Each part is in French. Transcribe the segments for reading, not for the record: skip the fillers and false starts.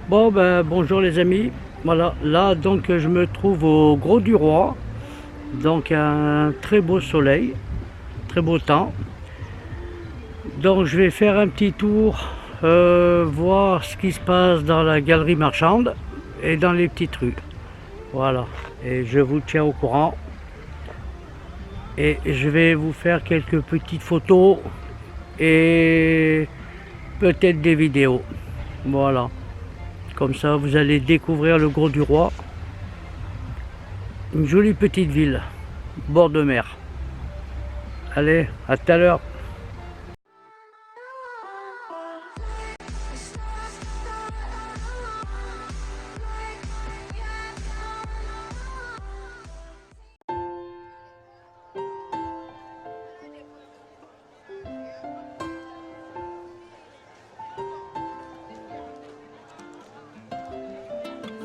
Bon ben bonjour les amis, voilà là donc je me trouve au Gros du Roi, donc un très beau soleil, très beau temps, donc je vais faire un petit tour, voir ce qui se passe dans la galerie marchande et dans les petites rues, voilà, et je vous tiens au courant et je vais vous faire quelques petites photos et peut-être des vidéos, voilà, comme ça vous allez découvrir le Gros du Roi. Une jolie petite ville, bord de mer. Allez, à tout à l'heure.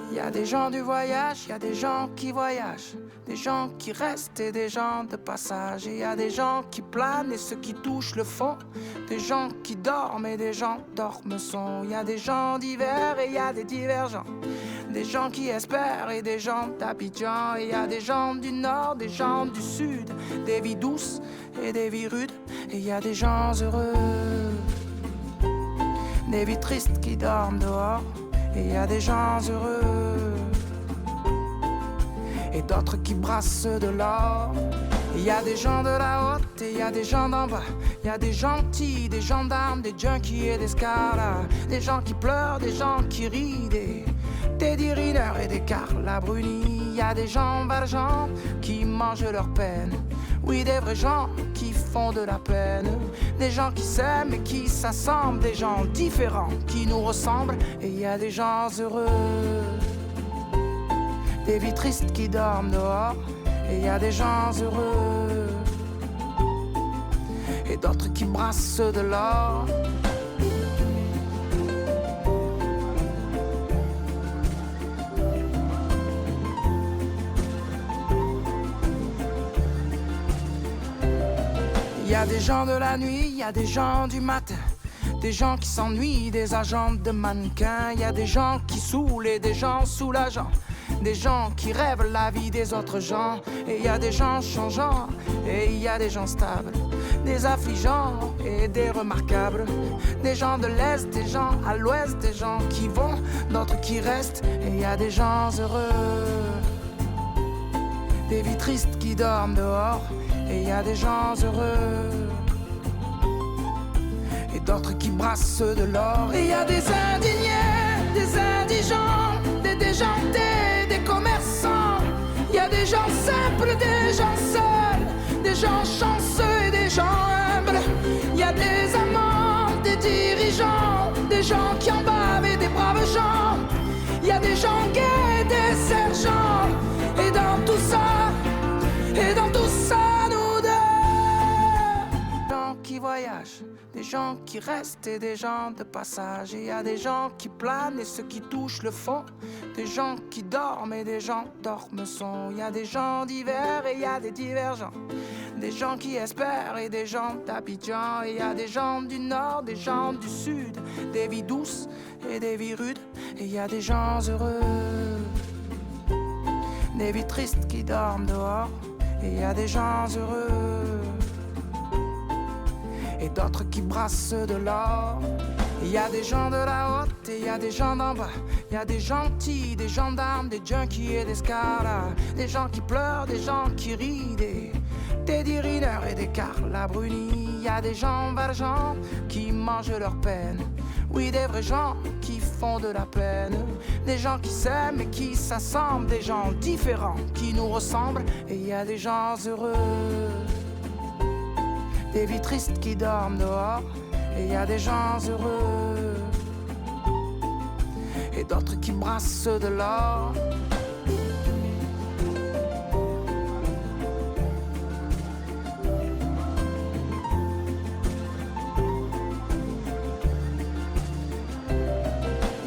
Y a des gens du voyage, y a des gens qui voyagent, des gens qui restent et des gens de passage. Et y a des gens qui planent et ceux qui touchent le fond, des gens qui dorment et des gens dorment sont. Y a des gens divers et y a des divergents, des gens qui espèrent et des gens d'Abidjan. Et y a des gens du nord, des gens du sud, des vies douces et des vies rudes. Et y a des gens heureux, des vies tristes qui dorment dehors. Et y a des gens heureux et d'autres qui brassent de l'or. Il y a des gens de la haute et il y a des gens d'en bas. Il y a des gentils, des gendarmes, des junkies et des scaras, des gens qui pleurent, des gens qui rient, des Teddy Riner et des Carla Bruni. Il y a des gens valjean qui mangent leur peine. Oui, des vrais gens qui font de la peine. Des gens qui s'aiment et qui s'assemblent. Des gens différents qui nous ressemblent. Et il y a des gens heureux, des vies tristes qui dorment dehors. Et il y a des gens heureux et d'autres qui brassent de l'or. Il y a des gens de la nuit, il y a des gens du matin, des gens qui s'ennuient, des agents de mannequins. Il y a des gens qui saoulent et des gens soulageants, des gens qui rêvent la vie des autres gens. Et il y a des gens changeants et il y a des gens stables, des affligeants et des remarquables, des gens de l'Est, des gens à l'Ouest, des gens qui vont, d'autres qui restent. Et il y a des gens heureux, des vies tristes qui dorment dehors. Et il y a des gens heureux et d'autres qui brassent de l'or. Et il y a des indignés, des indigents, des déjantés, des commerçants. Il y a des gens simples, des gens seuls, des gens chanceux et des gens humbles. Il y a des amants, des dirigeants, des gens qui en bavent et des braves gens. Il y a des gens gays, des sergents. Et dans tout ça, et dans tout ça, nous deux. Des gens qui voyagent, des gens qui restent et des gens de passage. Et y a des gens qui planent et ceux qui touchent le fond, des gens qui dorment et des gens dorment sont. Y a des gens divers et y a des divergents, des gens qui espèrent et des gens d'Abidjan. Et y a des gens du nord, des gens du sud, des vies douces et des vies rudes. Et y a des gens heureux, des vies tristes qui dorment dehors. Et il y a des gens heureux et d'autres qui brassent de l'or. Il y a des gens de la haute et il y a des gens d'en bas. Il y a des gentils, des gendarmes, des junkies et des scaras, des gens qui pleurent, des gens qui rient, des Teddy Riner et des Carla Bruni. Il y a des gens valjean qui mangent leur peine. Oui, des vrais gens qui font de la peine, des gens qui s'aiment et qui s'assemblent, des gens différents qui nous ressemblent. Et il y a des gens heureux, des vies tristes qui dorment dehors. Et il y a des gens heureux et d'autres qui brassent de l'or.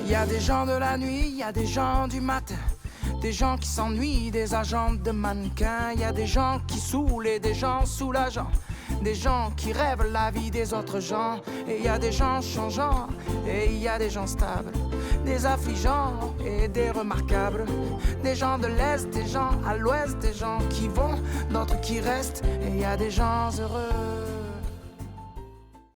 Il y a des gens de la nuit, il y a des gens du matin, des gens qui s'ennuient, des agents de mannequins. Il y a des gens qui saoulent et des gens soulageants, des gens qui rêvent la vie des autres gens. Et il y a des gens changeants et il y a des gens stables, des affligeants et des remarquables, des gens de l'Est, des gens à l'Ouest, des gens qui vont, d'autres qui restent, et il y a des gens heureux.